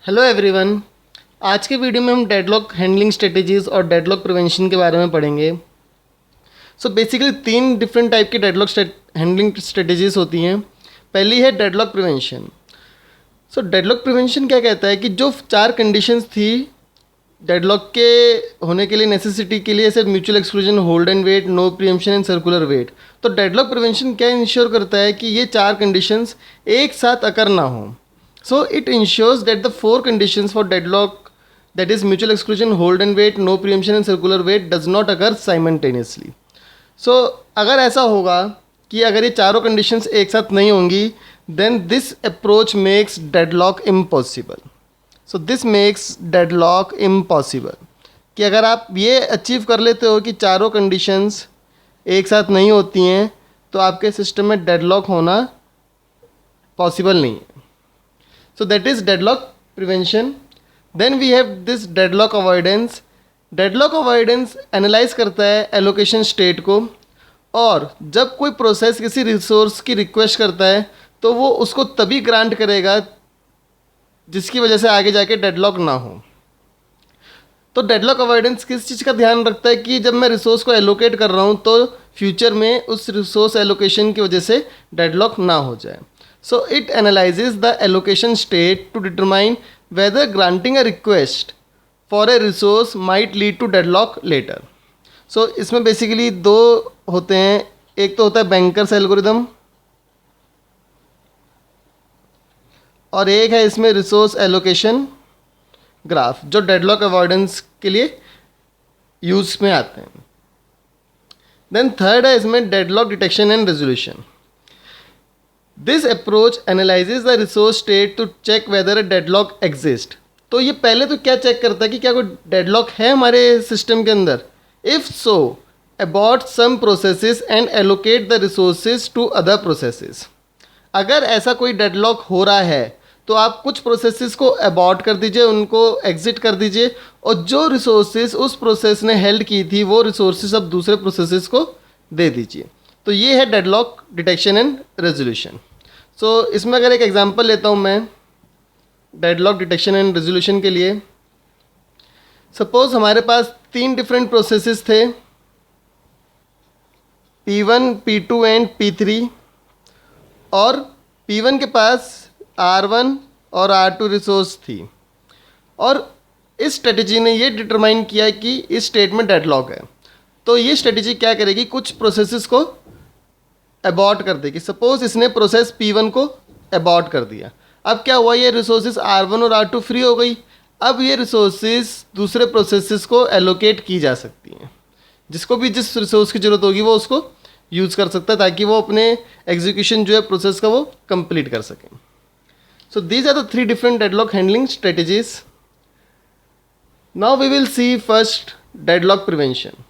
Hello everyone. आज के video में हम डेडलॉक हैंडलिंग स्ट्रेटेजीज और डेडलॉक प्रिवेंशन के बारे में पढ़ेंगे। सो बेसिकली तीन डिफरेंट टाइप की डेडलॉक हैंडलिंग स्ट्रेटेजीज होती हैं। पहली है डेडलॉक प्रिवेंशन। सो डेडलॉक प्रिवेंशन क्या कहता है कि जो चार कंडीशंस थी डेडलॉक के होने के लिए नेसेसिटी के लिए, जैसे mutual exclusion, hold and wait, no preemption and circular wait. तो डेडलॉक प्रिवेंशन क्या इंश्योर करता है कि ये चार कंडीशंस एक साथ अकर ना हो। So it ensures that the four conditions for deadlock, that is mutual exclusion, hold and wait, no preemption and circular wait, does not occur simultaneously. So अगर ऐसा होगा कि अगर ये चारों conditions एक साथ नहीं होंगी, then this approach makes deadlock impossible. So this makes deadlock impossible. कि अगर आप ये अचीव कर लेते हो कि चारों conditions एक साथ नहीं होती हैं तो आपके सिस्टम में डेडलॉक होना पॉसिबल नहीं है। So that is deadlock prevention. Then we have this deadlock avoidance. Deadlock avoidance analyse करता है एलोकेशन स्टेट को, और जब कोई प्रोसेस किसी रिसोर्स की रिक्वेस्ट करता है तो वो उसको तभी ग्रांट करेगा जिसकी वजह से आगे जाके डेडलॉक ना हो। तो डेडलॉक अवॉइडेंस किस चीज़ का ध्यान रखता है कि जब मैं रिसोर्स को एलोकेट कर रहा हूँ तो फ्यूचर में उस रिसोर्स एलोकेशन की वजह से डेडलॉक ना हो जाए। So it analyzes the allocation state to determine whether granting a request for a resource might lead to deadlock later. So इसमें बेसिकली दो होते हैं, एक तो होता है बैंकर्स एल्गोरिदम और एक है इसमें रिसोर्स एलोकेशन ग्राफ, जो डेडलॉक अवॉइडेंस के लिए यूज में आते हैं। देन थर्ड है इसमें deadlock detection and resolution. This approach analyses the resource state to check whether a deadlock exist. तो ये पहले तो क्या चेक करता है कि क्या कोई डेडलॉक है हमारे सिस्टम के अंदर। If so abort some processes and allocate the resources to other processes. अगर ऐसा कोई डेडलॉक हो रहा है तो आप कुछ प्रोसेसेस को अबॉर्ट कर दीजिए, उनको एग्जिट कर दीजिए, और जो रिसोर्सेज उस प्रोसेस ने हेल्ड की थी वो रिसोर्सेज अब दूसरे प्रोसेसेस को दे दीजिए। तो ये है डेडलॉक डिटेक्शन एंड रेजोल्यूशन। सो इसमें अगर एक एग्जांपल लेता हूँ मैं डेडलॉक डिटेक्शन एंड रेजोल्यूशन के लिए। सपोज हमारे पास तीन डिफरेंट प्रोसेसेस थे, P1, P2 एंड P3, और P1 के पास R1 और R2 रिसोर्स थी, और इस स्ट्रेटजी ने ये डिटरमाइन किया कि इस स्टेट में डेडलॉक है। तो ये स्ट्रेटजी क्या करेगी, कुछ प्रोसेसेस को अबॉर्ट कर देगी। सपोज इसने प्रोसेस P1 को अबॉर्ट कर दिया। अब क्या हुआ, ये रिसोर्सेज R1 और R2 फ्री हो गई। अब ये रिसोर्सेज दूसरे प्रोसेसेस को एलोकेट की जा सकती हैं, जिसको भी जिस रिसोर्स की ज़रूरत होगी वो उसको यूज़ कर सकता है ताकि वो अपने एग्जीक्यूशन जो है प्रोसेस का वो कंप्लीट कर सकें। So these are the three different deadlock handling strategies. Now we will see first deadlock prevention.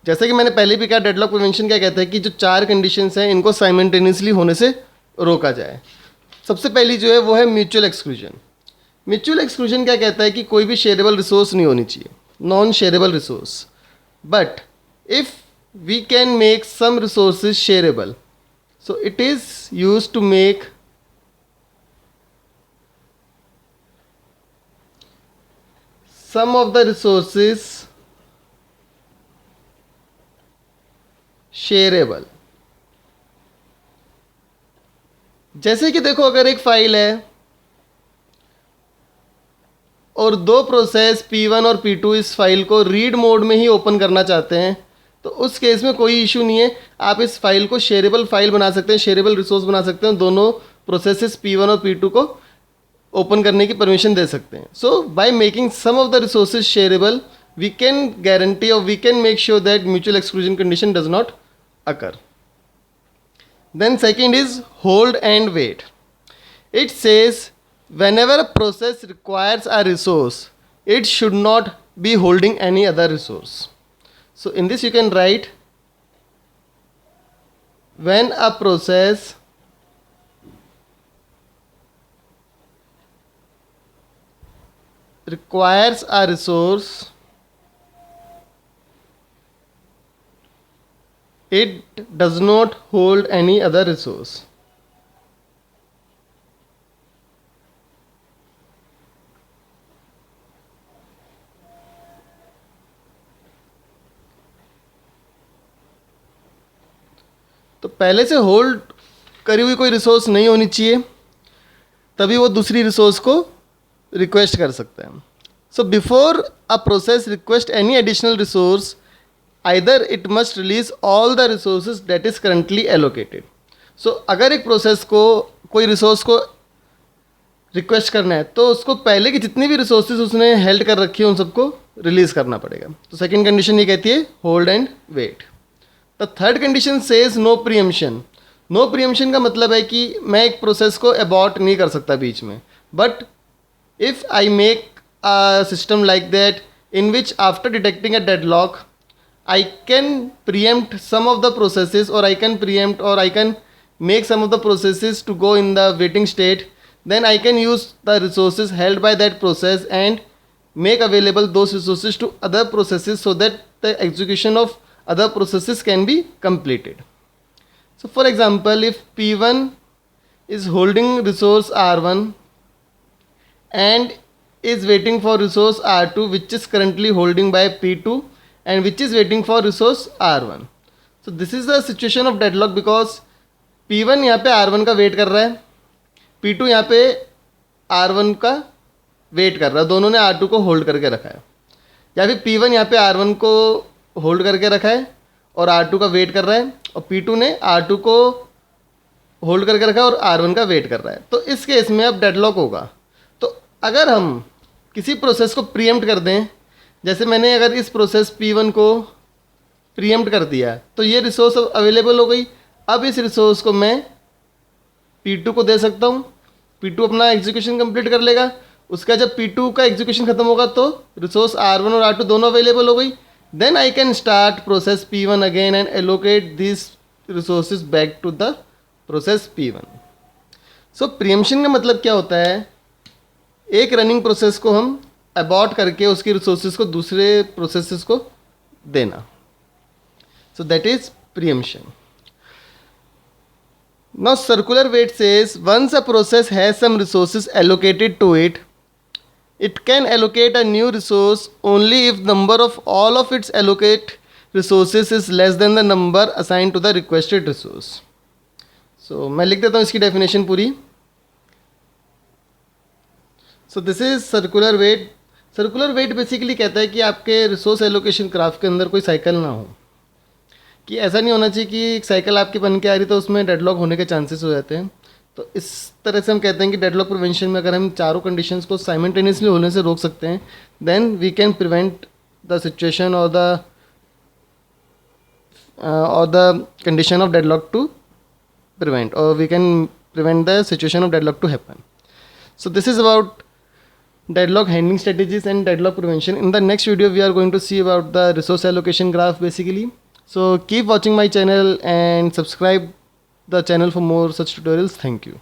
जैसे कि मैंने पहले भी कहा, डेडलॉक प्रिवेंशन क्या कहता है कि जो चार कंडीशंस हैं इनको साइमल्टेनियसली होने से रोका जाए। सबसे पहली जो है वो है म्यूचुअल एक्सक्लूजन। म्यूचुअल एक्सक्लूजन क्या कहता है कि कोई भी शेयरेबल रिसोर्स नहीं होनी चाहिए, non shareable resource. But if we can make some resources shareable, so it is use to make some of the resources shareable। जैसे कि देखो, अगर एक फाइल है और दो प्रोसेस P1 और P2 इस फाइल को रीड मोड में ही ओपन करना चाहते हैं तो उस केस में कोई इशू नहीं है, आप इस फाइल को शेयरेबल फाइल बना सकते हैं, शेयरेबल रिसोर्स बना सकते हैं, दोनों प्रोसेसेस P1 और P2 को ओपन करने की परमिशन दे सकते हैं। So by making some of the resources shareable we can guarantee और we can make sure that mutual exclusion condition does not occur. Then second is hold and wait. It says whenever a process requires a resource, it should not be holding any other resource. So in this you can write, when a process requires a resource, it does not hold any other resource. तो पहले से hold करी हुई कोई resource नहीं होनी चाहिए, तभी वो दूसरी रिसोर्स को रिक्वेस्ट कर सकता है. So before a process request any additional resource, either it must release all the resources that is currently allocated. So अगर एक प्रोसेस को कोई रिसोर्स को रिक्वेस्ट करना है तो उसको पहले की जितनी भी रिसोर्सेज उसने हेल्ड कर रखी है उन सबको रिलीज करना पड़ेगा. तो सेकंड कंडीशन ये कहती है hold and wait. The third condition says no preemption. No preemption का मतलब है कि मैं एक प्रोसेस को अबॉर्ट नहीं कर सकता बीच में, but if I make a system like that in which after detecting a deadlock I can preempt some of the processes, or I can preempt, or I can make some of the processes to go in the waiting state, then I can use the resources held by that process and make available those resources to other processes so that the execution of other processes can be completed. So for example, if P1 is holding resource R1 and is waiting for resource R2 which is currently holding by P2 and which is waiting for resource R1. So this is the situation of deadlock because P1 यहाँ पे R1 का wait कर रहा है, P2 यहाँ पे R1 का wait कर रहा है, दोनों ने R2 को होल्ड करके रखा है. या फिर P1 यहाँ पे R1 को होल्ड करके रखा है और R2 का वेट कर रहा है, और P2 ने R2 को होल्ड करके रखा है और R1 का वेट कर रहा है. तो इस केस में अब डेडलॉक होगा. तो अगर हम किसी प्रोसेस को प्रीएम्प्ट कर दें, जैसे मैंने अगर इस प्रोसेस P1 को प्रीएम्प्ट कर दिया तो ये रिसोर्स अवेलेबल हो गई. अब इस रिसोर्स को मैं P2 को दे सकता हूँ, P2 अपना एग्जीक्यूशन कंप्लीट कर लेगा. उसका जब P2 का एग्जीक्यूशन खत्म होगा तो रिसोर्स R1 और R2 दोनों अवेलेबल हो गई. Then I can start process P1 again and allocate this resources back to the process P1. So preemption का मतलब क्या होता है, एक रनिंग प्रोसेस को हम अबॉर्ट करके उसकी रिसोर्सेज को दूसरे प्रोसेसेस को देना. So that is preemption. Now circular wait says once a process has some resources allocated to it, it can allocate a new resource only if number of all of its allocate resources is less than the number assigned to the requested resource. So मैं लिख देता हूँ इसकी definition पूरी. So this is circular wait. Circular wait basically कहता है कि आपके रिसोर्स एलोकेशन ग्राफ के अंदर कोई साइकिल ना हो, कि ऐसा नहीं होना चाहिए कि एक साइकिल आपकी बन के आ रही तो उसमें डेडलॉक होने के चांसेस हो जाते हैं. तो इस तरह से हम कहते हैं कि डेडलॉक प्रिवेंशन में अगर हम चारों कंडीशंस को साइमल्टेनियसली होने से रोक सकते हैं, then we can prevent the situation और the condition of deadlock to prevent, or we can prevent the situation of deadlock to happen. So this is about deadlock handling strategies and deadlock prevention. In the next video we are going to see about the resource allocation graph basically. So keep watching my channel and subscribe the channel for more such tutorials. Thank you.